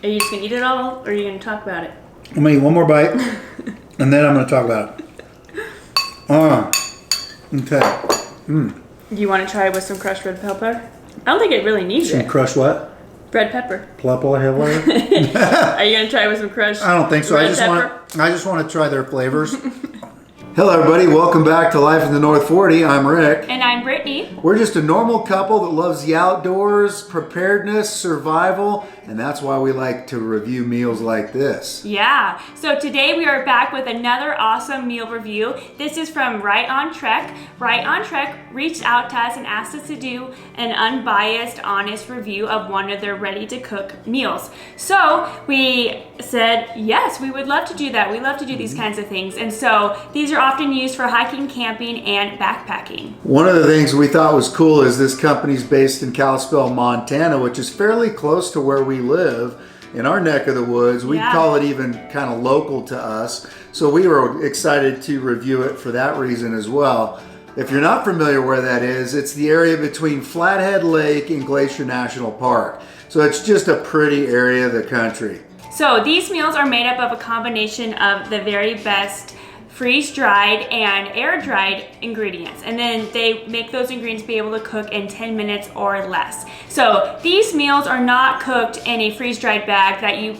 Are you just going to eat it all, or are you going to talk about it? I'm going to eat one more bite, and then I'm going to talk about it. Okay. Do you want to try it with some crushed red pepper? I don't think it really needs it. Some crushed what? Red pepper. Plapple Hitler? Are you going to try it with some crushed I don't think so. red I just want to try their flavors. Hello everybody, welcome back to Life in the North 40. I'm Rick. And I'm Brittany. We're just a normal couple that loves the outdoors, preparedness, survival, and that's why we like to review meals like this. Yeah, so today we are back with another awesome meal review. This is from Right on Trek. Right on Trek reached out to us and asked us to do an unbiased, honest review of one of their ready-to-cook meals. So we said, yes, we would love to do that. We love to do these kinds of things. And so these are often used for hiking, camping, and backpacking. One of the things we thought was cool is this company's based in Kalispell, Montana, which is fairly close to where we live in our neck of the woods. We'd call it even kind of local to us. So we were excited to review it for that reason as well. If you're not familiar where that is, it's the area between Flathead Lake and Glacier National Park. So it's just a pretty area of the country. So these meals are made up of a combination of the very best freeze-dried and air-dried ingredients, and then they make those ingredients be able to cook in 10 minutes or less. So these meals are not cooked in a freeze-dried bag that you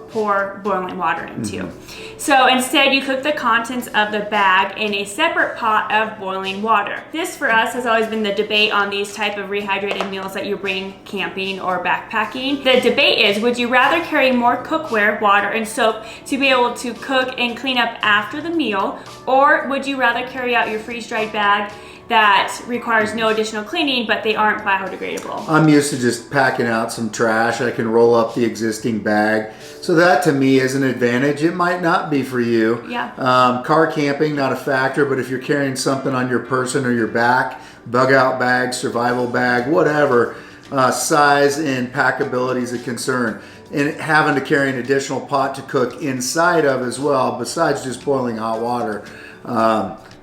pour boiling water into. So instead you cook the contents of the bag in a separate pot of boiling water. This for us has always been the debate on these type of rehydrated meals that you bring camping or backpacking. The debate is, would you rather carry more cookware, water, and soap to be able to cook and clean up after the meal, or would you rather carry out your freeze-dried bag that requires no additional cleaning, but they aren't biodegradable? I'm used to just packing out some trash. I can roll up the existing bag. So that to me is an advantage. It might not be for you. Yeah. Car camping, not a factor, but if you're carrying something on your person or your back, bug out bag, survival bag, whatever, size and packability is a concern. And having to carry an additional pot to cook inside of as well, besides just boiling hot water,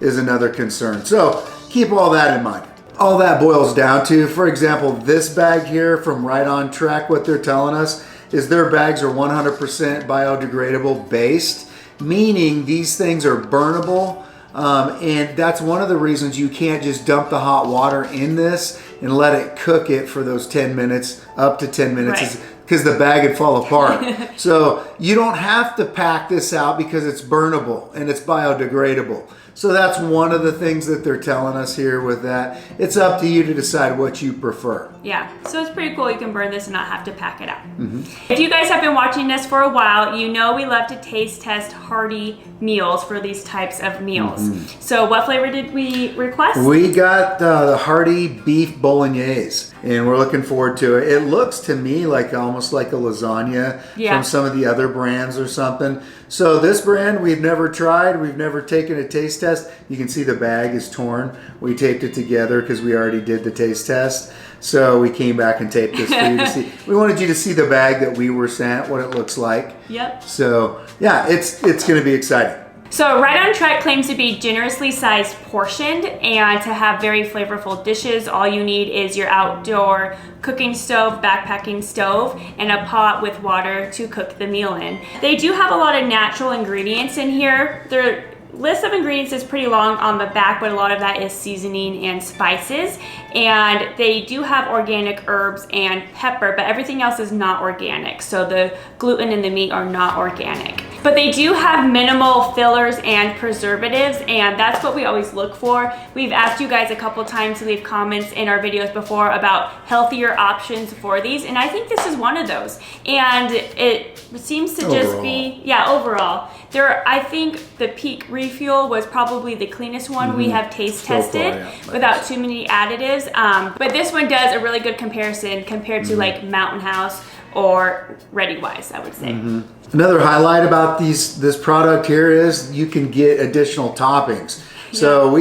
is another concern. So keep all that in mind. All that boils down to, for example, this bag here from Right on Trek, what they're telling us is their bags are 100% biodegradable based, meaning these things are burnable. And that's one of the reasons you can't just dump the hot water in this and let it cook it for those 10 minutes, up to 10 minutes. Right. Because the bag would fall apart. So you don't have to pack this out because it's burnable and it's biodegradable. So that's one of the things that they're telling us here with that. It's up to you to decide what you prefer. Yeah, so it's pretty cool. You can burn this and not have to pack it out. If you guys have been watching this for a while, you know we love to taste test hearty meals for these types of meals. So what flavor did we request? We got the hearty beef bolognese, and we're looking forward to it. It looks to me like almost like a lasagna from some of the other brands or something. So this brand we've never tried. We've never taken a taste test. You can see the bag is torn. We taped it together because we already did the taste test. So we came back and taped this for you to see. We wanted you to see the bag that we were sent, what it looks like. Yep. So yeah, it's going to be exciting. So Right on Trek claims to be generously sized portioned and to have very flavorful dishes. All you need is your outdoor cooking stove, backpacking stove, and a pot with water to cook the meal in. They do have a lot of natural ingredients in here. Their list of ingredients is pretty long on the back, but a lot of that is seasoning and spices. And they do have organic herbs and pepper, but everything else is not organic. So the gluten and the meat are not organic. But they do have minimal fillers and preservatives, and that's what we always look for. We've asked you guys a couple times to leave comments in our videos before about healthier options for these, and I think this is one of those. And it seems to just be, overall. I think the Peak Refuel was probably the cleanest one we have taste tested without too many additives. But this one does a really good comparison compared to like Mountain House or Ready Wise, I would say. Another highlight about this product here is you can get additional toppings. So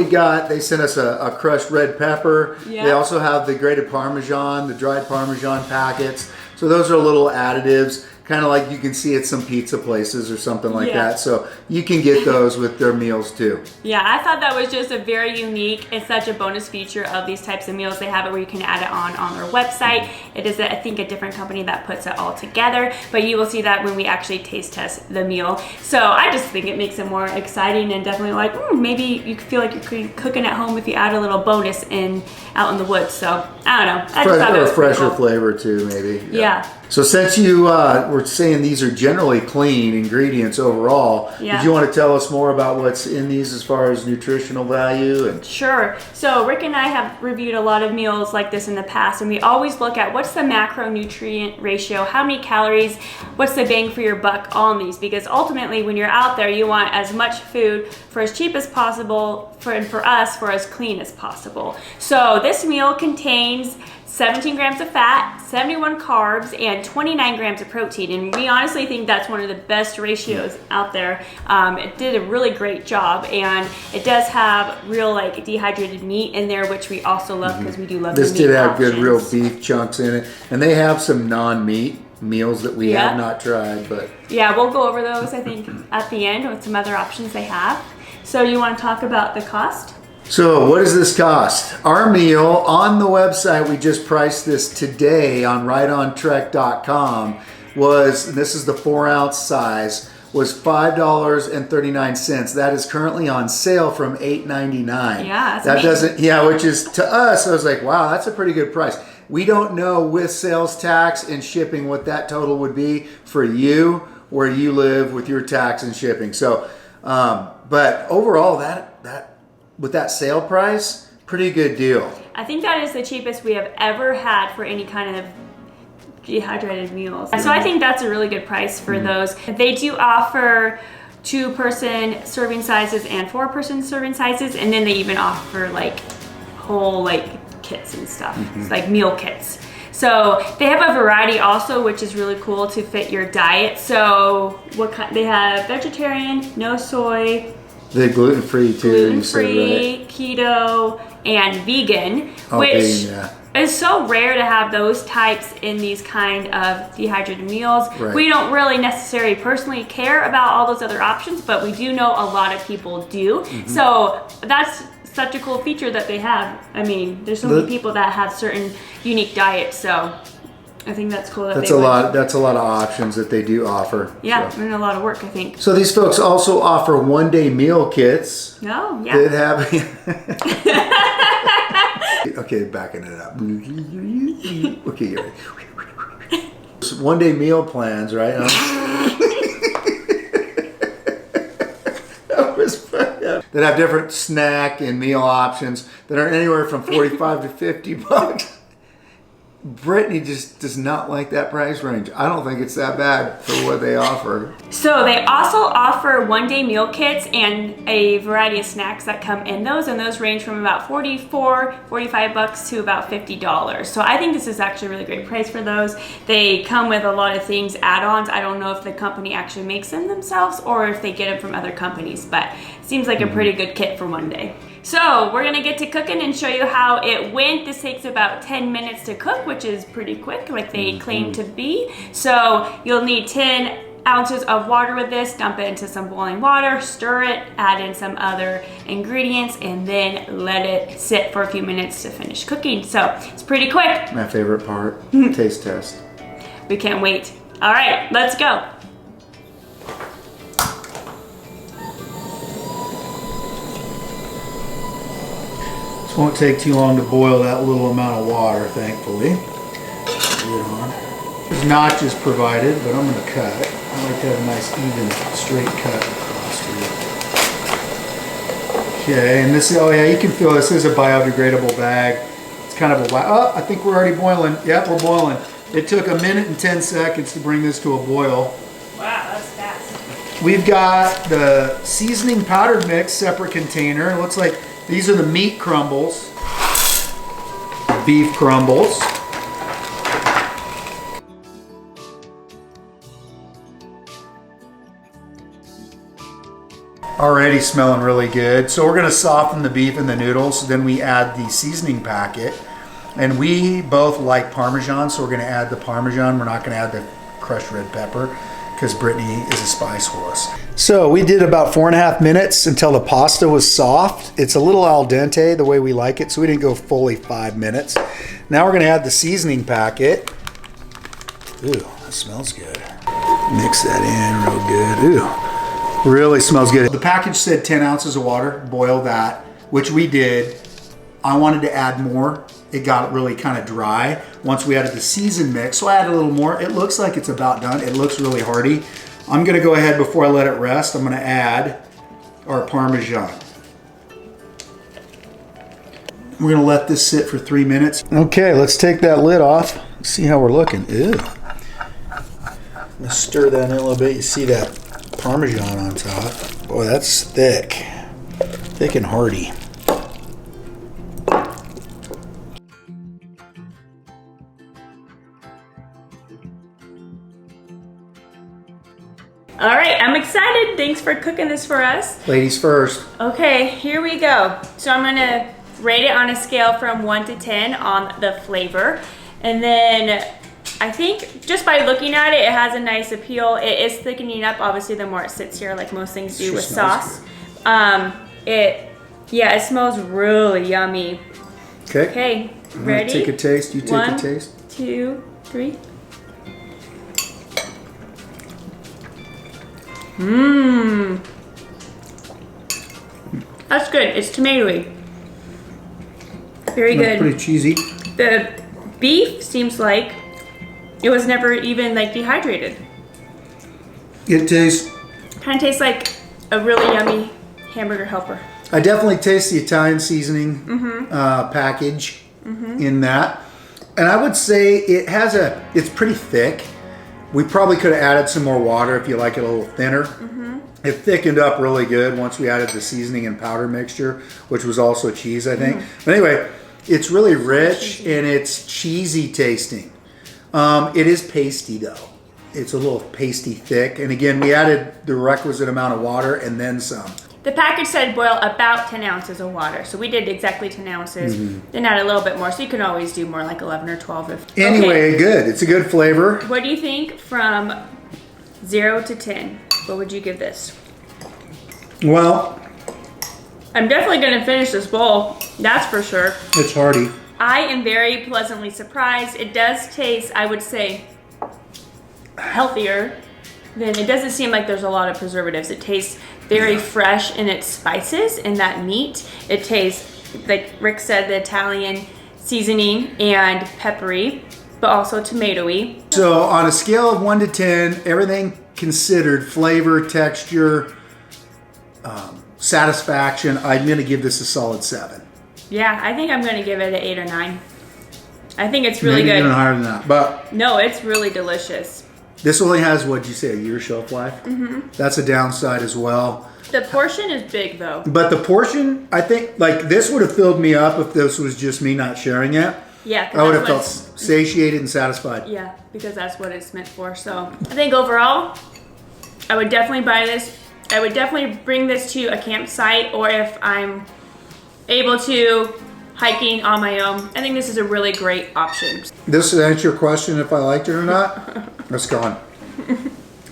they sent us a crushed red pepper. They also have the grated Parmesan, the dried Parmesan packets. So those are little additives. kind of like you can see at some pizza places or something like that. So you can get those with their meals too. Yeah, I thought that was just a very unique and such a bonus feature of these types of meals. They have it where you can add it on their website. It is, I think, a different company that puts it all together, but you will see that when we actually taste test the meal. So I just think it makes it more exciting and definitely like, maybe you feel like you're cooking at home if you add a little bonus out in the woods. So I don't know. I just thought it was a fresher cool flavor too, maybe. Yeah. So since you were saying these are generally clean ingredients overall, did you want to tell us more about what's in these as far as nutritional value? And Sure. So Rick and I have reviewed a lot of meals like this in the past, and we always look at what's the macronutrient ratio, how many calories, what's the bang for your buck on these, because ultimately when you're out there, you want as much food for as cheap as possible, and for us, for as clean as possible. So this meal contains 17 grams of fat, 71 carbs, and 29 grams of protein. And we honestly think that's one of the best ratios out there. It did a really great job, and it does have real like dehydrated meat in there, which we also love because we do love this the meat did have options. good real beef chunks in it. And they have some non-meat meals that we have not tried, but yeah, we'll go over those I think at the end with some other options they have. So you want to talk about the cost? So what does this cost? Our meal on the website, we just priced this today on rightontrek.com, was, and this is the 4-ounce size, was $5.39. That is currently on sale from $8.99. Yeah, that doesn't, which is to us, I was like, wow, that's a pretty good price. We don't know with sales tax and shipping what that total would be for you where you live with your tax and shipping. So, but overall, that with that sale price, pretty good deal. I think that is the cheapest we have ever had for any kind of dehydrated meals. So I think that's a really good price for those. They do offer 2-person serving sizes and 4-person serving sizes, and then they even offer like whole like kits and stuff. It's like meal kits. So they have a variety also, which is really cool to fit your diet. So what kind? They have vegetarian, no soy, they're gluten-free too. gluten-free, right? Keto, and vegan, which is so rare to have those types in these kind of dehydrated meals. Right. We don't really necessarily personally care about all those other options, but we do know a lot of people do. So that's such a cool feature that they have. I mean, there's so many people that have certain unique diets, so I think that's cool. That's a lot of options that they do offer. Yeah, and a lot of work, I think. So these folks also offer one-day meal kits. Oh, yeah. That have. Okay, backing it up. Okay, you're right. One-day meal plans, right? That have different snack and meal options that are anywhere from $45 to $50. Brittany just does not like that price range. I don't think it's that bad for what they offer. So they also offer one-day meal kits and a variety of snacks that come in those, and those range from about $45 to about $50. So I think this is actually a really great price for those. They come with a lot of things, add-ons. I don't know if the company actually makes them themselves or if they get them from other companies, but it seems like a pretty good kit for one day. So we're gonna get to cooking and show you how it went. This takes about 10 minutes to cook, which is pretty quick, like they claim to be. So you'll need 10 ounces of water with this. Dump it into some boiling water, stir it, add in some other ingredients, and then let it sit for a few minutes to finish cooking. So it's pretty quick. My favorite part, taste test. We can't wait. All right, let's go. Won't take too long to boil that little amount of water, thankfully. There's notches provided, but I'm going to cut. I like to have a nice, even, straight cut across here. Okay, and this, oh yeah, you can feel this is a biodegradable bag. It's kind of a, oh, I think we're already boiling. Yep, we're boiling. It took 1 minute and 10 seconds to bring this to a boil. Wow, that's fast. We've got the seasoning powdered mix, separate container. It looks like these are the meat crumbles, beef crumbles. Already smelling really good. So we're gonna soften the beef and the noodles. Then we add the seasoning packet. And we both like Parmesan, so we're gonna add the Parmesan. We're not gonna add the crushed red pepper, because Brittany is a spice horse. So we did about 4.5 minutes until the pasta was soft. It's a little al dente the way we like it, so we didn't go fully 5 minutes. Now we're gonna add the seasoning packet. Ooh, that smells good. Mix that in real good. Ooh, really smells good. The package said 10 ounces of water, boil that, which we did. I wanted to add more. It got really kind of dry once we added the season mix, so I added a little more. It looks like it's about done. It looks really hearty. I'm gonna go ahead before I let it rest. I'm gonna add our Parmesan. We're gonna let this sit for 3 minutes. Okay, let's take that lid off. See how we're looking. Ew. Let's stir that in a little bit. You see that Parmesan on top. Boy, that's thick. Thick and hearty. All right, I'm excited. Thanks for cooking this for us. Ladies first. Okay, here we go. So I'm gonna rate it on a scale from 1 to 10 on the flavor. And then I think just by looking at it, it has a nice appeal. It is thickening up, obviously, the more it sits here, like most things do with sauce. It smells really yummy. Okay. Okay, ready? Take a taste. You take a taste. 1, 2, 3. Mmm. That's good. It's tomatoey. Very good. Pretty cheesy. The beef seems like it was never even like dehydrated. It tastes. Kind of tastes like a really yummy hamburger helper. I definitely taste the Italian seasoning package in that. And I would say it's pretty thick. We probably could have added some more water if you like it a little thinner. It thickened up really good once we added the seasoning and powder mixture, which was also cheese, I think. But anyway, it's really rich and it's cheesy tasting. It is pasty though. It's a little pasty thick. And again, we added the requisite amount of water and then some. The package said boil about 10 ounces of water. So we did exactly 10 ounces, then add a little bit more. So you can always do more, like 11 or 12. Anyway, good. It's a good flavor. What do you think from 0 to 10? What would you give this? Well, I'm definitely going to finish this bowl. That's for sure. It's hearty. I am very pleasantly surprised. It does taste, I would say, healthier. Then it doesn't seem like there's a lot of preservatives. It tastes very fresh in its spices and that meat. It tastes, like Rick said, the Italian seasoning and peppery, but also tomatoey. So on a scale of 1 to 10, everything considered, flavor, texture, satisfaction, I'm going to give this a solid 7. Yeah, I think I'm going to give it an 8 or 9. I think it's really Maybe good. even higher than that. But no, it's really delicious. This only has, what'd you say, a year shelf life? That's a downside as well. The portion is big though. But the portion, I think, like this would have filled me up if this was just me not sharing it. Yeah. I would have felt satiated and satisfied. Yeah, because that's what it's meant for. So I think overall, I would definitely buy this. I would definitely bring this to a campsite, or if I'm able to, hiking on my own. I think this is a really great option. This will answer your question if I liked it or not. It's gone.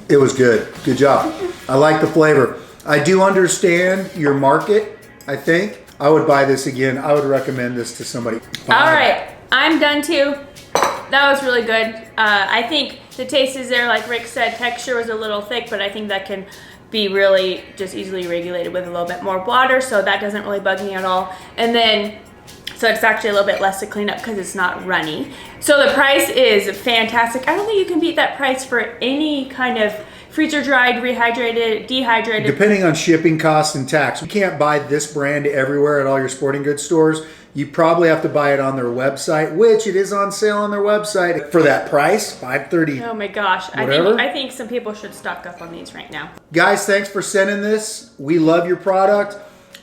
It was good. Good job. I like the flavor. I do understand your market, I think. I would buy this again. I would recommend this to somebody. All right, I'm done too. That was really good. I think the taste is there, like Rick said. Texture was a little thick, but I think that can be really just easily regulated with a little bit more water, so that doesn't really bug me at all. And then, so it's actually a little bit less to clean up because it's not runny. So the price is fantastic. I don't think you can beat that price for any kind of freezer dried, rehydrated, dehydrated. Depending on shipping costs and tax. You can't buy this brand everywhere at all your sporting goods stores. You probably have to buy it on their website, which it is on sale on their website for that price, $5.30. Oh my gosh, I think some people should stock up on these right now. Guys, thanks for sending this. We love your product.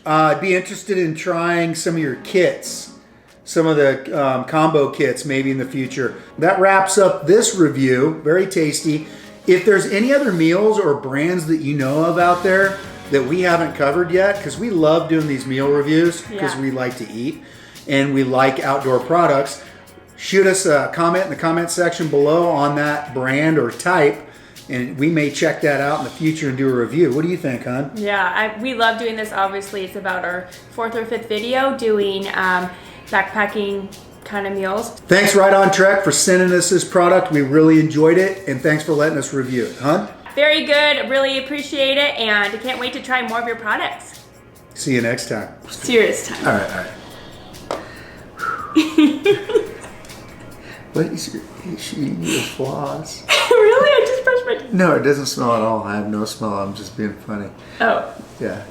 I'd be interested in trying some of your kits, some of the combo kits maybe in the future. That wraps up this review. Very tasty. If there's any other meals or brands that you know of out there that we haven't covered yet, because we love doing these meal reviews because we like to eat and we like outdoor products, shoot us a comment in the comment section below on that brand or type, and we may check that out in the future and do a review. What do you think, hon? Yeah, we love doing this. Obviously, it's about our 4th or 5th video doing backpacking kind of meals. Thanks, Right On Trek, for sending us this product. We really enjoyed it, and thanks for letting us review it, hon. Very good. Really appreciate it, and I can't wait to try more of your products. See you next time. Serious time. All right. What is she eating your floss? Really? I just brushed my teeth. No, it doesn't smell at all. I have no smell. I'm just being funny. Oh. Yeah.